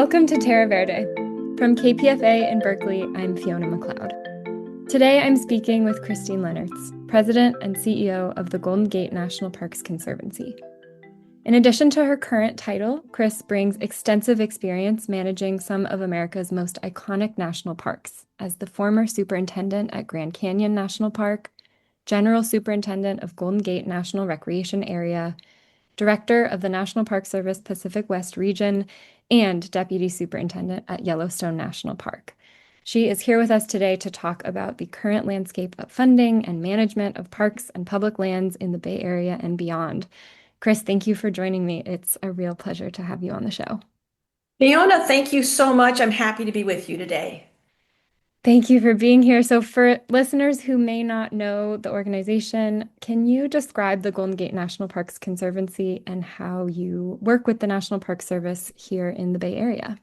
Welcome to Terra Verde. From KPFA in Berkeley, I'm Fiona McLeod. Today I'm speaking with Christine Lennertz, President and CEO of the Golden Gate National Parks Conservancy. In addition to her current title, Chris brings extensive experience managing some of America's most iconic national parks as the former superintendent at Grand Canyon National Park, general superintendent of Golden Gate National Recreation Area, director of the National Park Service Pacific West Region, and deputy superintendent at Yellowstone National Park. She is here with us today to talk about the current landscape of funding and management of parks and public lands in the Bay Area and beyond. Chris, thank you for joining me. It's a real pleasure to have you on the show. Fiona, thank you so much. I'm happy to be with you today. Thank you for being here. So, for listeners who may not know the organization, can you describe the Golden Gate National Parks Conservancy and how you work with the National Park Service here in the Bay Area?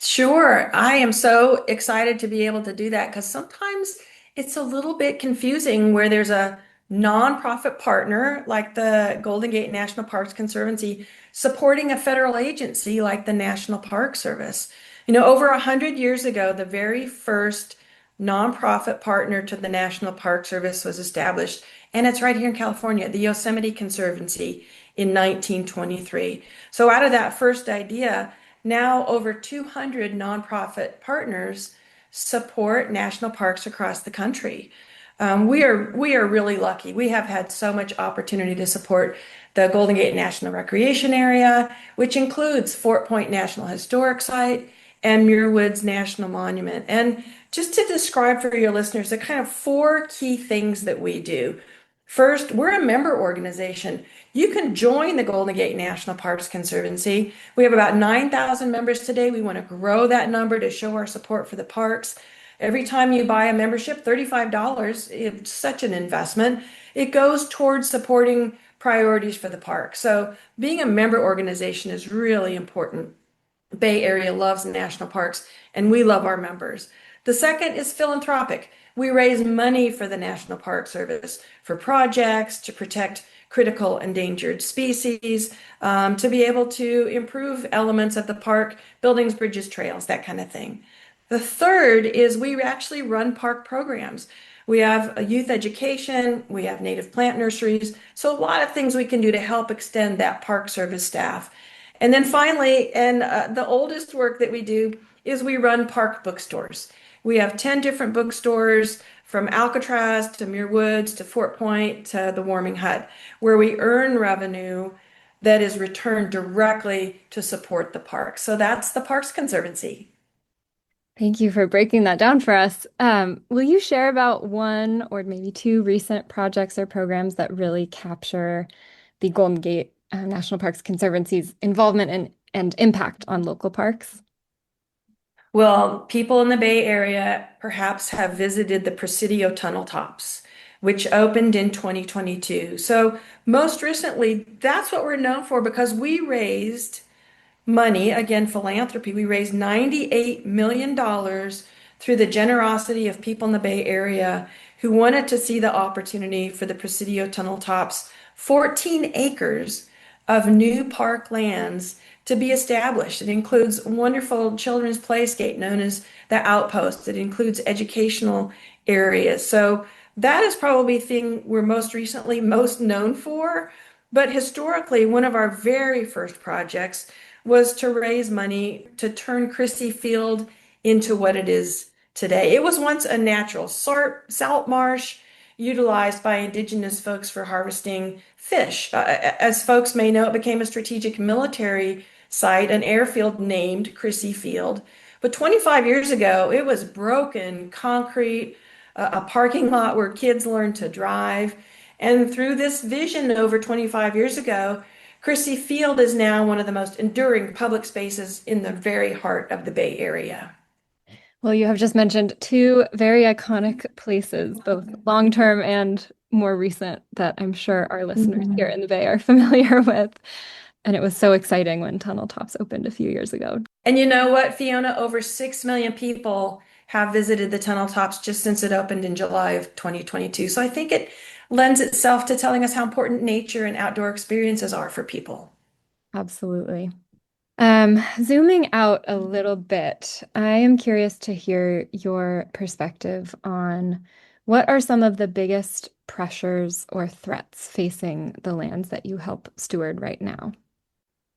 Sure, I am so excited to be able to do that because sometimes it's a little bit confusing where there's a nonprofit partner like the Golden Gate National Parks Conservancy supporting a federal agency like the National Park Service. Over 100 years ago, the very first nonprofit partner to the National Park Service was established, and it's right here in California, the Yosemite Conservancy in 1923. So out of that first idea, now over 200 nonprofit partners support national parks across the country. We are really lucky. We have had so much opportunity to support the Golden Gate National Recreation Area, which includes Fort Point National Historic Site and Muir Woods National Monument. And just to describe for your listeners the kind of four key things that we do. First, we're a member organization. You can join the Golden Gate National Parks Conservancy. We have about 9,000 members today. We want to grow that number to show our support for the parks. Every time you buy a membership, $35, it's such an investment. It goes towards supporting priorities for the park. So being a member organization is really important. The Bay Area loves national parks, and we love our members. The second is philanthropic. We raise money for the National Park Service for projects to protect critical endangered species, to be able to improve elements of the park, buildings, bridges, trails, that kind of thing. The third is we actually run park programs. We have a youth education, we have native plant nurseries, so a lot of things we can do to help extend that Park Service staff. And then finally, and the oldest work that we do is we run park bookstores. We have 10 different bookstores from Alcatraz to Muir Woods to Fort Point to the Warming Hut, where we earn revenue that is returned directly to support the park. So that's the Parks Conservancy. Thank you for breaking that down for us. Will you share about one or maybe two recent projects or programs that really capture the Golden Gate National Parks Conservancy's involvement and impact on local parks? Well, people in the Bay Area perhaps have visited the Presidio Tunnel Tops, which opened in 2022. So most recently, that's what we're known for because we raised money, again, philanthropy. We raised $98 million through the generosity of people in the Bay Area who wanted to see the opportunity for the Presidio Tunnel Tops, 14 acres of new park lands to be established. It includes a wonderful children's playscape known as the Outpost. It includes educational areas. So that is probably the thing we're most recently most known for. But historically, one of our very first projects was to raise money to turn Christie Field into what it is today. It was once a natural salt marsh utilized by indigenous folks for harvesting fish. As folks may know, it became a strategic military site, an airfield named Christie Field. But 25 years ago, it was broken concrete, a parking lot where kids learned to drive. And through this vision over 25 years ago, Christie Field is now one of the most enduring public spaces in the very heart of the Bay Area. Well, you have just mentioned two very iconic places, both long-term and more recent, that I'm sure our listeners here in the Bay are familiar with. And it was so exciting when Tunnel Tops opened a few years ago. And you know what, Fiona? Over 6 million people have visited the Tunnel Tops just since it opened in July of 2022. So I think it lends itself to telling us how important nature and outdoor experiences are for people. Absolutely. Zooming out a little bit, I am curious to hear your perspective on what are some of the biggest pressures or threats facing the lands that you help steward right now?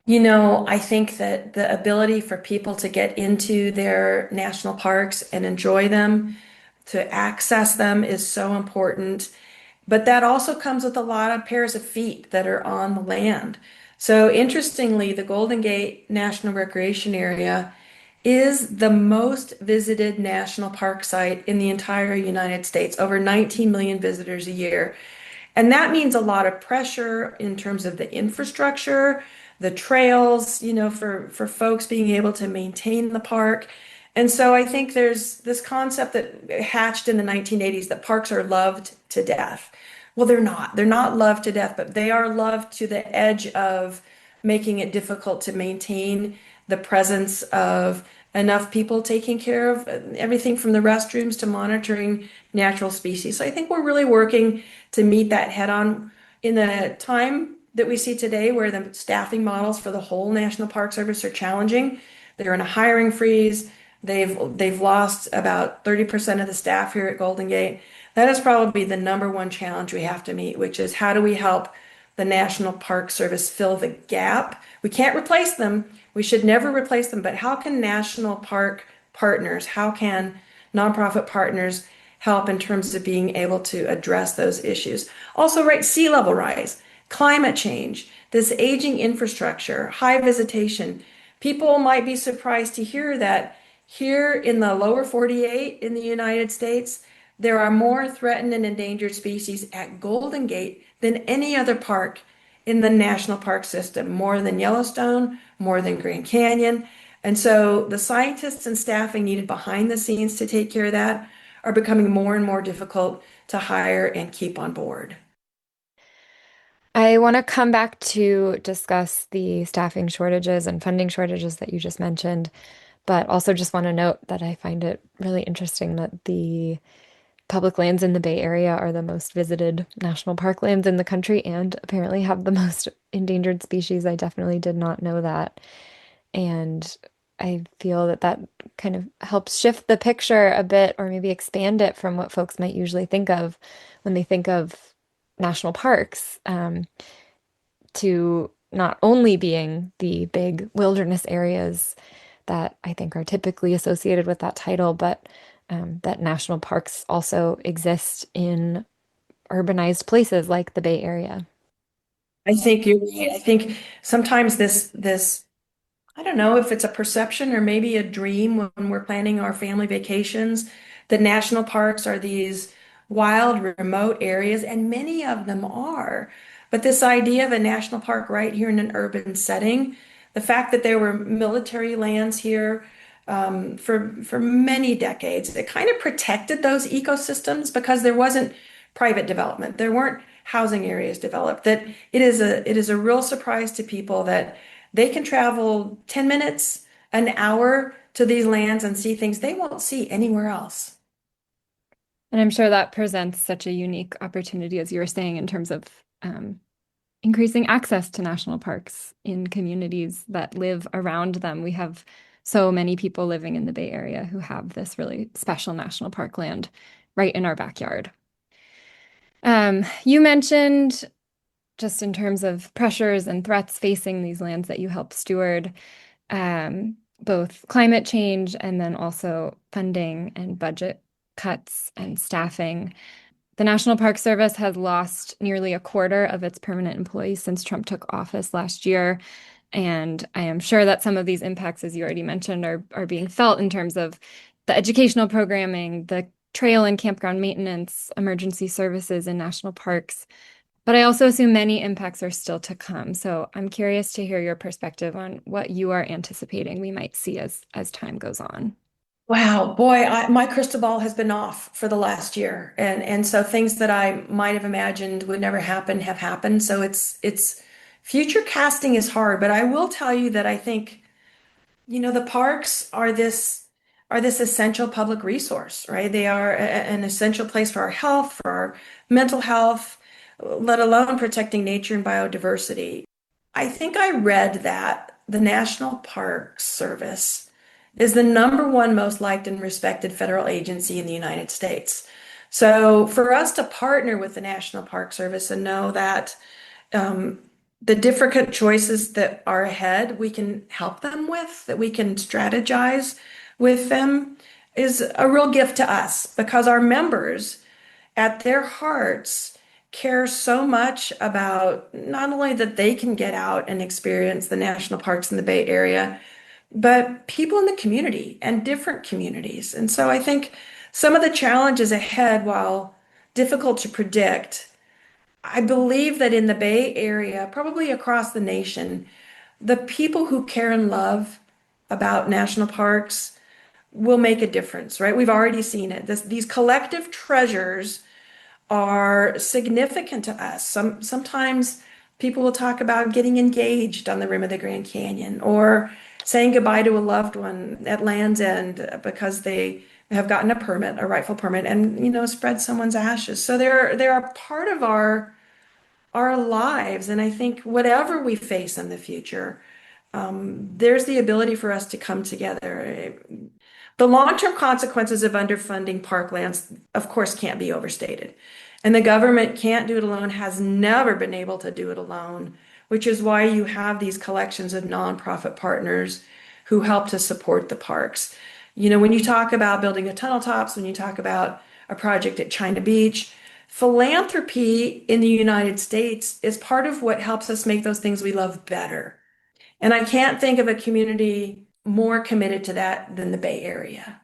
I think that the ability for people to get into their national parks and enjoy them, to access them is so important. But that also comes with a lot of pairs of feet that are on the land. So interestingly, the Golden Gate National Recreation Area is the most visited national park site in the entire United States, over 19 million visitors a year. And that means a lot of pressure in terms of the infrastructure, the trails, for folks being able to maintain the park. And so I think there's this concept that hatched in the 1980s that parks are loved to death. Well, they're not. They're not loved to death, but they are loved to the edge of making it difficult to maintain the presence of enough people taking care of everything from the restrooms to monitoring natural species. So I think we're really working to meet that head on in the time that we see today, where the staffing models for the whole National Park Service are challenging. They're in a hiring freeze. They've lost about 30% of the staff here at Golden Gate. That is probably the number one challenge we have to meet, which is how do we help the National Park Service fill the gap? We can't replace them. We should never replace them, but how can national park partners, how can nonprofit partners help in terms of being able to address those issues? Also, right, sea level rise, climate change, this aging infrastructure, high visitation. People might be surprised to hear that here in the lower 48 in the United States, there are more threatened and endangered species at Golden Gate than any other park in the national park system, more than Yellowstone, more than Grand Canyon. And so the scientists and staffing needed behind the scenes to take care of that are becoming more and more difficult to hire and keep on board. I want to come back to discuss the staffing shortages and funding shortages that you just mentioned, but also just want to note that I find it really interesting that the public lands in the Bay Area are the most visited national park lands in the country and apparently have the most endangered species. I definitely did not know that. And I feel that that kind of helps shift the picture a bit or maybe expand it from what folks might usually think of when they think of national parks, to not only being the big wilderness areas that I think are typically associated with that title, but that national parks also exist in urbanized places like the Bay Area. I think you're right. I think sometimes this I don't know if it's a perception or maybe a dream when we're planning our family vacations. The national parks are these wild, remote areas, and many of them are. But this idea of a national park right here in an urban setting, the fact that there were military lands here for many decades, it kind of protected those ecosystems because there wasn't private development. There weren't housing areas developed. That it is a real surprise to people that they can travel 10 minutes, an hour to these lands and see things they won't see anywhere else. And I'm sure that presents such a unique opportunity, as you were saying, in terms of increasing access to national parks in communities that live around them. We have so many people living in the Bay Area who have this really special national park land right in our backyard. You mentioned just in terms of pressures and threats facing these lands that you help steward, both climate change and then also funding and budget cuts and staffing. The National Park Service has lost nearly a quarter of its permanent employees since Trump took office last year. And I am sure that some of these impacts, as you already mentioned, are being felt in terms of the educational programming, the trail and campground maintenance, emergency services in national parks. But I also assume many impacts are still to come. So I'm curious to hear your perspective on what you are anticipating we might see as time goes on. Wow, boy, my crystal ball has been off for the last year, and so things that I might have imagined would never happen have happened. So it's future casting is hard, but I will tell you that I think the parks are this essential public resource, right? They are an essential place for our health, for our mental health, let alone protecting nature and biodiversity. I think I read that the National Park Service is the number one most liked and respected federal agency in the United States. So for us to partner with the National Park Service and know that um, the different choices that are ahead, we can help them with, that we can strategize with them, is a real gift to us because our members, at their hearts, care so much about not only that they can get out and experience the national parks in the Bay Area, but people in the community and different communities. And so I think some of the challenges ahead, while difficult to predict, I believe that in the Bay Area, probably across the nation, the people who care and love about national parks will make a difference, right? We've already seen it. These collective treasures are significant to us. Sometimes people will talk about getting engaged on the rim of the Grand Canyon or saying goodbye to a loved one at Land's End because they have gotten a permit, a rightful permit, and spread someone's ashes. So they're a part of our lives. And I think whatever we face in the future, there's the ability for us to come together. The long-term consequences of underfunding parklands, of course, can't be overstated. And the government can't do it alone, has never been able to do it alone, which is why you have these collections of nonprofit partners who help to support the parks. When you talk about building a tunnel tops, when you talk about a project at China Beach, philanthropy in the United States is part of what helps us make those things we love better. And I can't think of a community more committed to that than the Bay Area.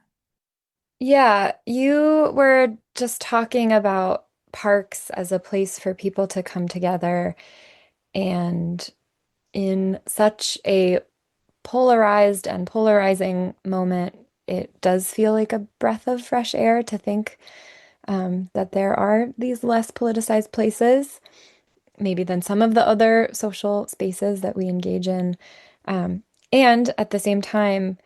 Yeah, you were just talking about parks as a place for people to come together. And in such a polarized and polarizing moment, it does feel like a breath of fresh air to think that there are these less politicized places, maybe than some of the other social spaces that we engage in. Um, and at the same time,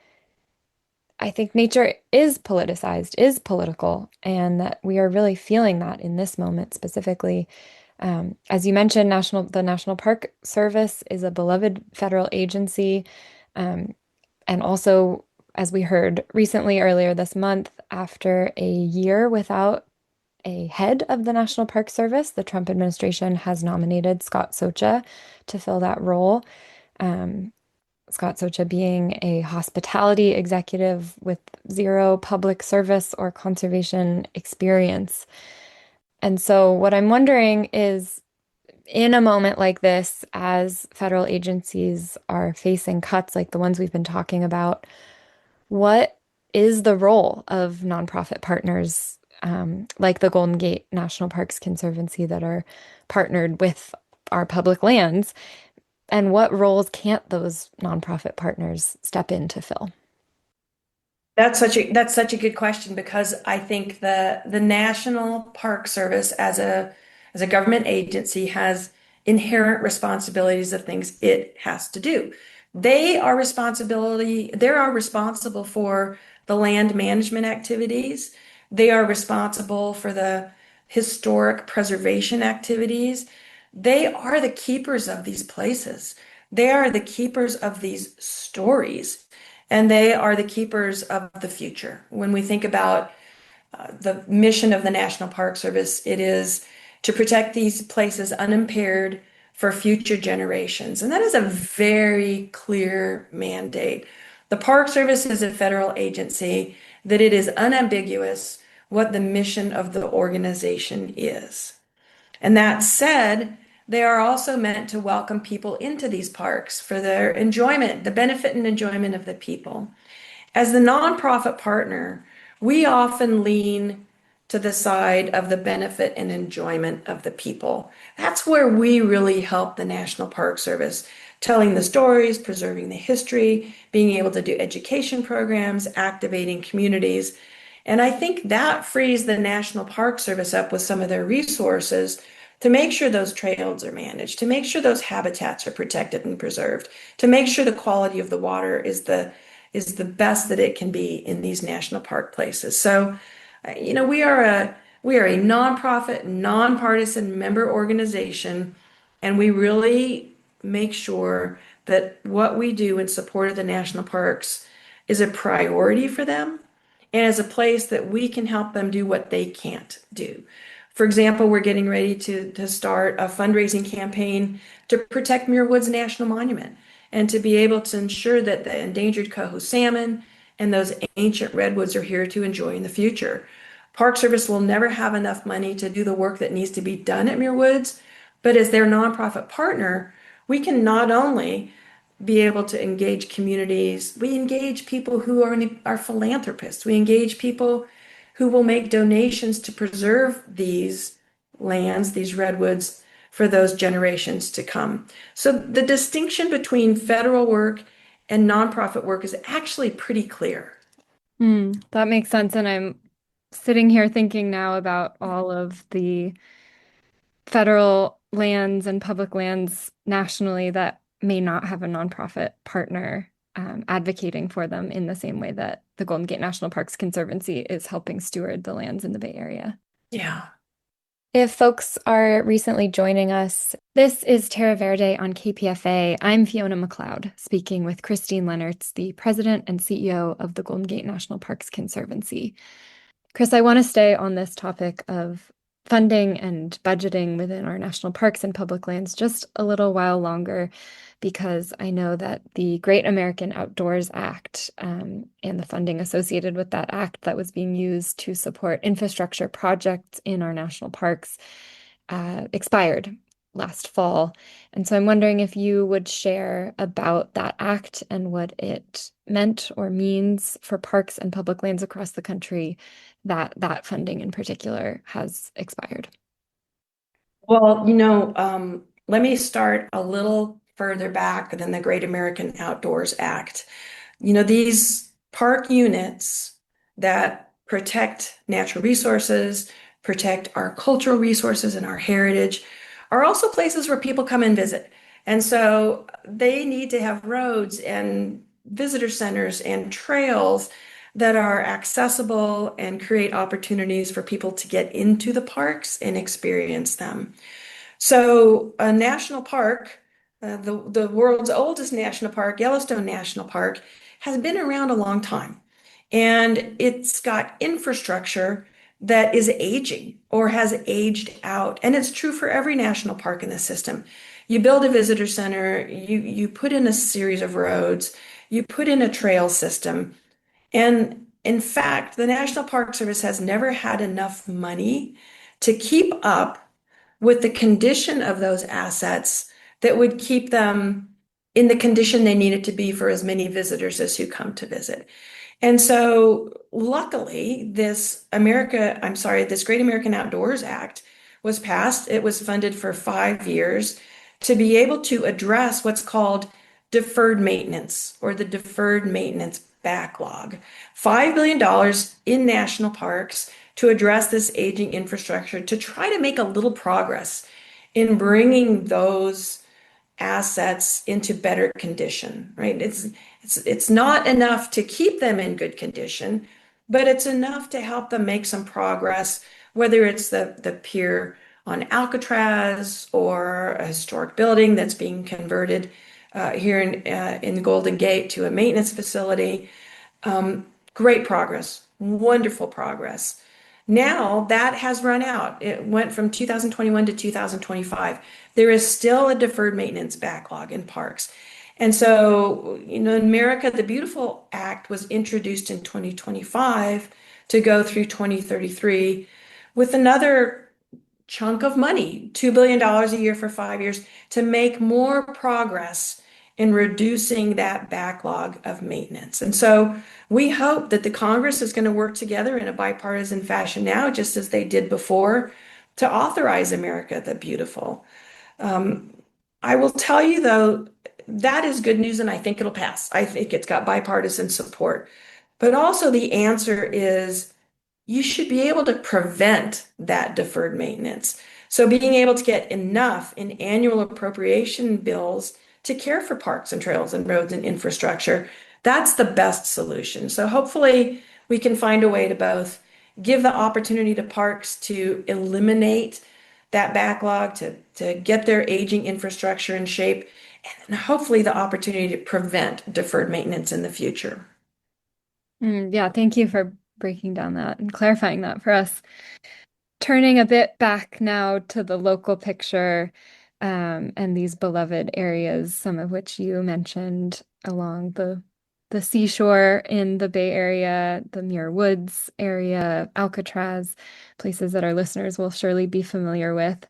I think nature is politicized, is political, and that we are really feeling that in this moment specifically. As you mentioned, the National Park Service is a beloved federal agency. Um, and also, as we heard recently earlier this month, after a year without a head of the National Park Service, the Trump administration has nominated Scott Socha to fill that role. Um, Scott Socha being a hospitality executive with zero public service or conservation experience. And so, what I'm wondering is, in a moment like this, as federal agencies are facing cuts like the ones we've been talking about, what is the role of nonprofit partners like the Golden Gate National Parks Conservancy that are partnered with our public lands? And what roles can't those nonprofit partners step in to fill? That's such a good question because I think the National Park Service as a government agency has inherent responsibilities of things it has to do. They are responsible for the land management activities. They are responsible for the historic preservation activities. They are the keepers of these places. They are the keepers of these stories. And they are the keepers of the future. When we think about the mission of the National Park Service, it is to protect these places unimpaired for future generations. And that is a very clear mandate. The Park Service is a federal agency that it is unambiguous what the mission of the organization is. And that said, they are also meant to welcome people into these parks for their enjoyment, the benefit and enjoyment of the people. As the nonprofit partner, we often lean to the side of the benefit and enjoyment of the people. That's where we really help the National Park Service, telling the stories, preserving the history, being able to do education programs, activating communities. And I think that frees the National Park Service up with some of their resources to make sure those trails are managed, to make sure those habitats are protected and preserved, to make sure the quality of the water is the best that it can be in these national park places. So, we are a nonprofit, nonpartisan member organization, and we really make sure that what we do in support of the national parks is a priority for them and is a place that we can help them do what they can't do. For example, we're getting ready to start a fundraising campaign to protect Muir Woods National Monument and to be able to ensure that the endangered coho salmon and those ancient redwoods are here to enjoy in the future. Park Service will never have enough money to do the work that needs to be done at Muir Woods, but as their nonprofit partner, we can not only be able to engage communities, we engage people who are philanthropists, we engage people who will make donations to preserve these lands, these redwoods, for those generations to come. So the distinction between federal work and nonprofit work is actually pretty clear. That makes sense. And I'm sitting here thinking now about all of the federal lands and public lands nationally that may not have a nonprofit partner advocating for them in the same way that the Golden Gate National Parks Conservancy is helping steward the lands in the Bay Area. Yeah. If folks are recently joining us, this is Terra Verde on KPFA. I'm Fiona McLeod, speaking with Christine Leonards, the president and CEO of the Golden Gate National Parks Conservancy. Chris, I want to stay on this topic of funding and budgeting within our national parks and public lands just a little while longer, because I know that the Great American Outdoors Act and the funding associated with that act that was being used to support infrastructure projects in our national parks expired last fall. And so I'm wondering if you would share about that act and what it meant or means for parks and public lands across the country that that funding in particular has expired. Well, let me start a little further back than the Great American Outdoors Act. These park units that protect natural resources, protect our cultural resources and our heritage, are also places where people come and visit. And so they need to have roads and visitor centers and trails that are accessible and create opportunities for people to get into the parks and experience them. So, a national park, the world's oldest national park, Yellowstone National Park, has been around a long time. And it's got infrastructure that is aging or has aged out. And it's true for every national park in the system. You build a visitor center, you put in a series of roads, you put in a trail system. And in fact, the National Park Service has never had enough money to keep up with the condition of those assets that would keep them in the condition they needed to be for as many visitors as who come to visit. And so luckily, this Great American Outdoors Act was passed. It was funded for 5 years to be able to address what's called deferred maintenance or the deferred maintenance backlog. $5 billion in national parks to address this aging infrastructure to try to make a little progress in bringing those assets into better condition, right? It's not enough to keep them in good condition, but it's enough to help them make some progress, whether it's the pier on Alcatraz or a historic building that's being converted here in Golden Gate to a maintenance facility. Great progress, wonderful progress. Now that has run out. It went from 2021 to 2025. There is still a deferred maintenance backlog in parks. And so, in America, the Beautiful Act was introduced in 2025 to go through 2033 with another chunk of money, $2 billion a year for 5 years, to make more progress in reducing that backlog of maintenance. And so we hope that the Congress is going to work together in a bipartisan fashion now, just as they did before, to authorize America the Beautiful. I will tell you, though, that is good news, and I think it'll pass. I think it's got bipartisan support. But also, the answer is you should be able to prevent that deferred maintenance. So being able to get enough in annual appropriation bills to care for parks and trails and roads and infrastructure, that's the best solution. So hopefully we can find a way to both give the opportunity to parks to eliminate that backlog, to get their aging infrastructure in shape, and hopefully the opportunity to prevent deferred maintenance in the future. Yeah, thank you for breaking down that and clarifying that for us. Turning a bit back now to the local picture, and these beloved areas, some of which you mentioned along the seashore in the Bay Area, the Muir Woods area, Alcatraz, places that our listeners will surely be familiar with.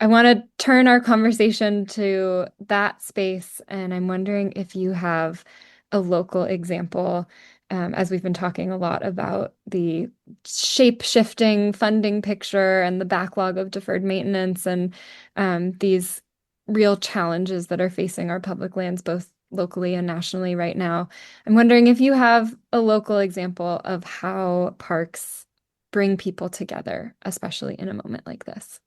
I want to turn our conversation to that space, and I'm wondering if you have a local example, as we've been talking a lot about the shape-shifting funding picture and the backlog of deferred maintenance and these real challenges that are facing our public lands, both locally and nationally right now. I'm wondering if you have a local example of how parks bring people together, especially in a moment like this.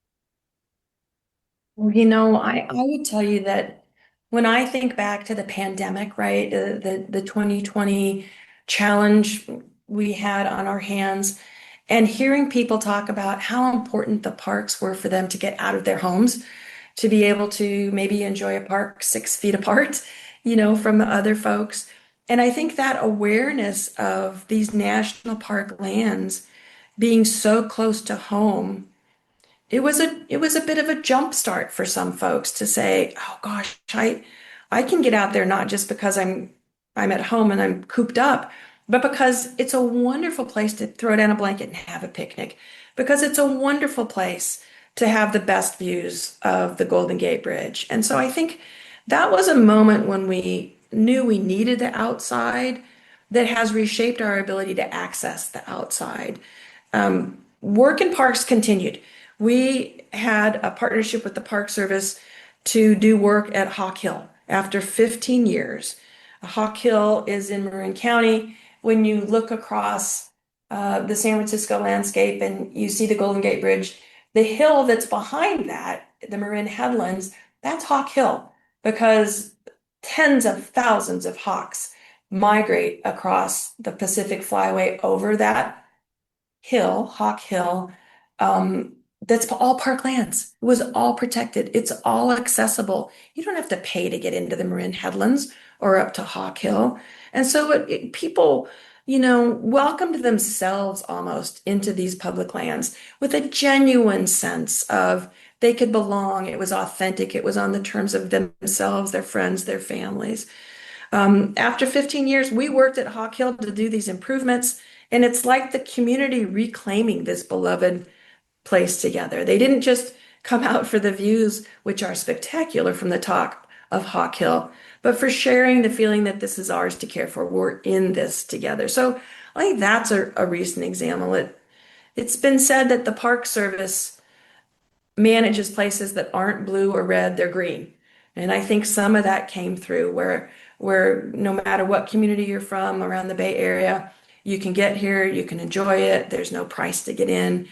Well, I would tell you that when I think back to the pandemic, right, the 2020 challenge we had on our hands, and hearing people talk about how important the parks were for them to get out of their homes, to be able to maybe enjoy a park 6 feet apart, from the other folks. And I think that awareness of these national park lands being so close to home, it was a bit of a jump start for some folks to say, "Oh gosh, I can get out there not just because I'm at home and I'm cooped up, but because it's a wonderful place to throw down a blanket and have a picnic, because it's a wonderful place to have the best views of the Golden Gate Bridge." And so I think that was a moment when we knew we needed the outside that has reshaped our ability to access the outside. Work in parks continued. We had a partnership with the Park Service to do work at Hawk Hill after 15 years. Hawk Hill is in Marin County. When you look across the San Francisco landscape and you see the Golden Gate Bridge, the hill that's behind that, the Marin Headlands, that's Hawk Hill because tens of thousands of hawks migrate across the Pacific Flyway over that hill, Hawk Hill, that's all parklands. It was all protected. It's all accessible. You don't have to pay to get into the Marin Headlands or up to Hawk Hill. And so people, welcomed themselves almost into these public lands with a genuine sense of they could belong. It was authentic. It was on the terms of themselves, their friends, their families. After 15 years, we worked at Hawk Hill to do these improvements, and it's like the community reclaiming this beloved place together. They didn't just come out for the views, which are spectacular from the top of Hawk Hill, but for sharing the feeling that this is ours to care for. We're in this together. So I think that's a recent example. It's been said that the Park Service manages places that aren't blue or red, they're green. And I think some of that came through where no matter what community you're from around the Bay Area, you can get here, you can enjoy it, there's no price to get in.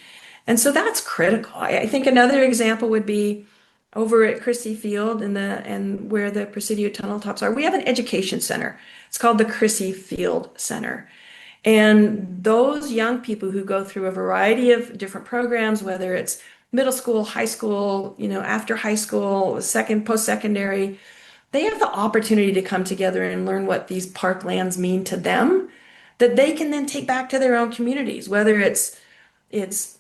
And so that's critical. I think another example would be over at Chrissy Field and where the Presidio tunnel tops are. We have an education center. It's called the Chrissy Field Center. And those young people who go through a variety of different programs, whether it's middle school, high school, after high school, second, post-secondary, they have the opportunity to come together and learn what these parklands mean to them, that they can then take back to their own communities, whether it's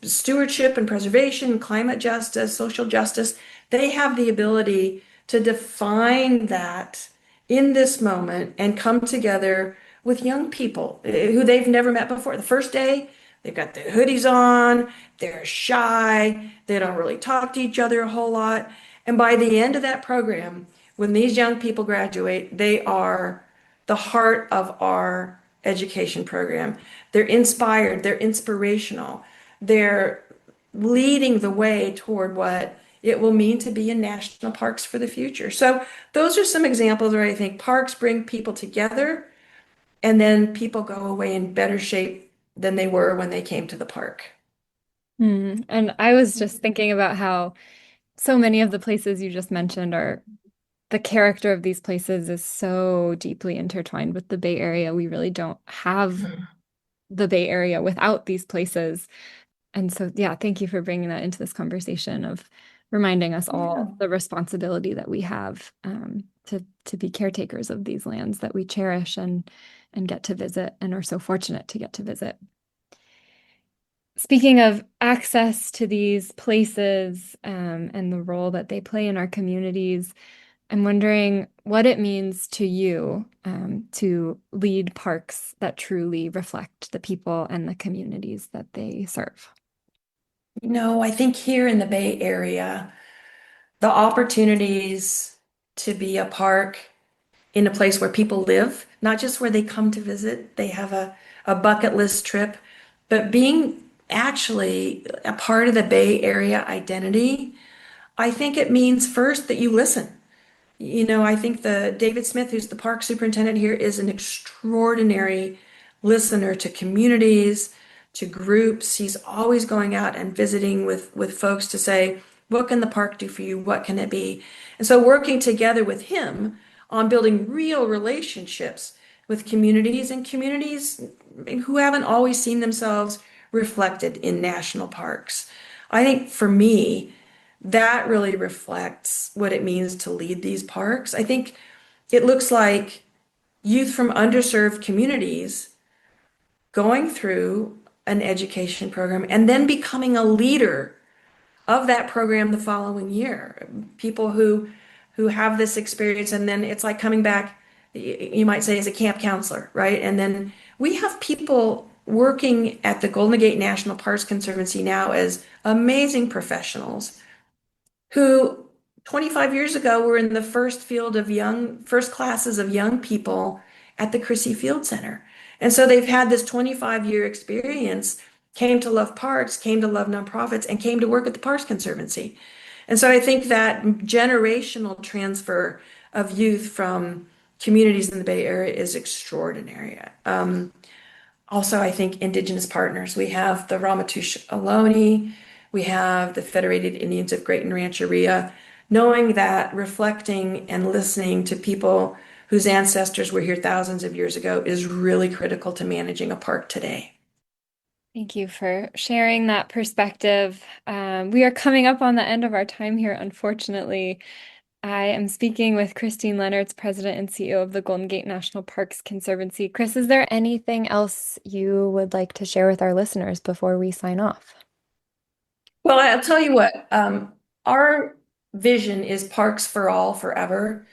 stewardship and preservation, climate justice, social justice. They have the ability to define that in this moment and come together with young people who they've never met before. The first day, they've got their hoodies on, they're shy, they don't really talk to each other a whole lot. And by the end of that program, when these young people graduate, they are the heart of our education program. They're inspired, they're inspirational, they're leading the way toward what it will mean to be in national parks for the future. So those are some examples where I think parks bring people together and then people go away in better shape than they were when they came to the park. And I was just thinking about how so many of the places you just mentioned are the character of these places is so deeply intertwined with the Bay Area. We really don't have the Bay Area without these places. And so, yeah, thank you for bringing that into this conversation of reminding us Yeah. all the responsibility that we have to be caretakers of these lands that we cherish and get to visit and are so fortunate to get to visit. Speaking of access to these places and the role that they play in our communities, I'm wondering what it means to you to lead parks that truly reflect the people and the communities that they serve. I think here in the Bay Area, the opportunities to be a park in a place where people live, not just where they come to visit, they have a bucket list trip, but being actually a part of the Bay Area identity, I think it means first that you listen. I think the David Smith, who's the park superintendent here, is an extraordinary listener to communities, to groups. He's always going out and visiting with folks to say, what can the park do for you? What can it be? And so working together with him on building real relationships with communities and communities who haven't always seen themselves reflected in national parks. I think for me, that really reflects what it means to lead these parks. I think it looks like youth from underserved communities going through an education program and then becoming a leader of that program the following year. People who have this experience and then it's like coming back, you might say, as a camp counselor, right? And then we have people working at the Golden Gate National Parks Conservancy now as amazing professionals who 25 years ago were in the first classes of young people at the Chrissy Field Center. And so they've had this 25-year experience, came to love parks, came to love nonprofits, and came to work at the Parks Conservancy. And so I think that generational transfer of youth from communities in the Bay Area is extraordinary. Also, I think Indigenous partners. We have the Ramaytush Ohlone, we have the Federated Indians of Great and Rancheria, knowing that reflecting and listening to people whose ancestors were here thousands of years ago is really critical to managing a park today. Thank you for sharing that perspective. We are coming up on the end of our time here, unfortunately. I am speaking with Christine Leonards, President and CEO of the Golden Gate National Parks Conservancy. Chris, is there anything else you would like to share with our listeners before we sign off? Well, I'll tell you what, our vision is parks for all forever.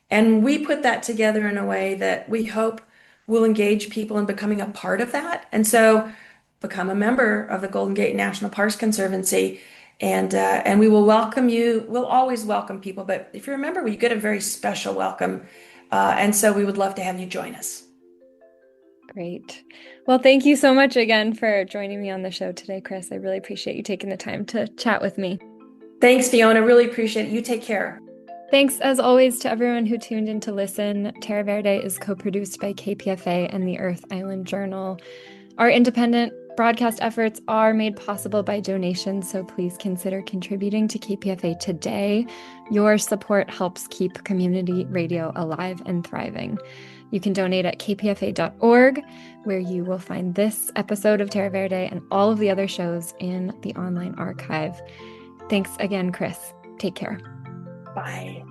And we put that together in a way that we hope will engage people in becoming a part of that. And so become a member of the Golden Gate National Parks Conservancy. And we will welcome you. We'll always welcome people, but if you're a member, you get a very special welcome. And so we would love to have you join us. Great. Well, thank you so much again for joining me on the show today, Chris. I really appreciate you taking the time to chat with me. Thanks, Fiona. Really appreciate it. You take care. Thanks, as always, to everyone who tuned in to listen. Terra Verde is co-produced by KPFA and the Earth Island Journal. Our independent broadcast efforts are made possible by donations, so please consider contributing to KPFA today. Your support helps keep community radio alive and thriving. You can donate at kpfa.org, where you will find this episode of Terra Verde and all of the other shows in the online archive. Thanks again, Chris. Take care. Bye.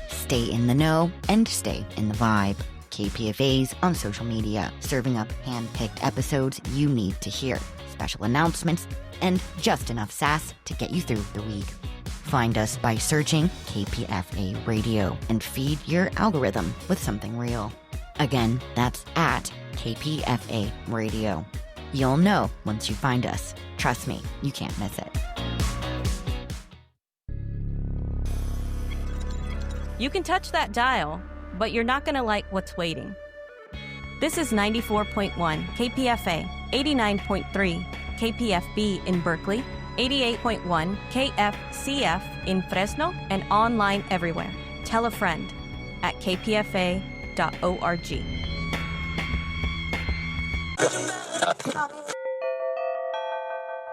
Stay in the know and stay in the vibe. KPFA's on social media, serving up hand-picked episodes you need to hear, special announcements, and just enough sass to get you through the week. Find us by searching KPFA Radio and feed your algorithm with something real. Again, that's at KPFA Radio. You'll know once you find us. Trust me, you can't miss it. You can touch that dial, but you're not going to like what's waiting. This is 94.1 KPFA, 89.3 KPFB in Berkeley, 88.1 KFCF in Fresno, and online everywhere. Tell a friend at kpfa.org.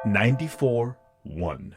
94.1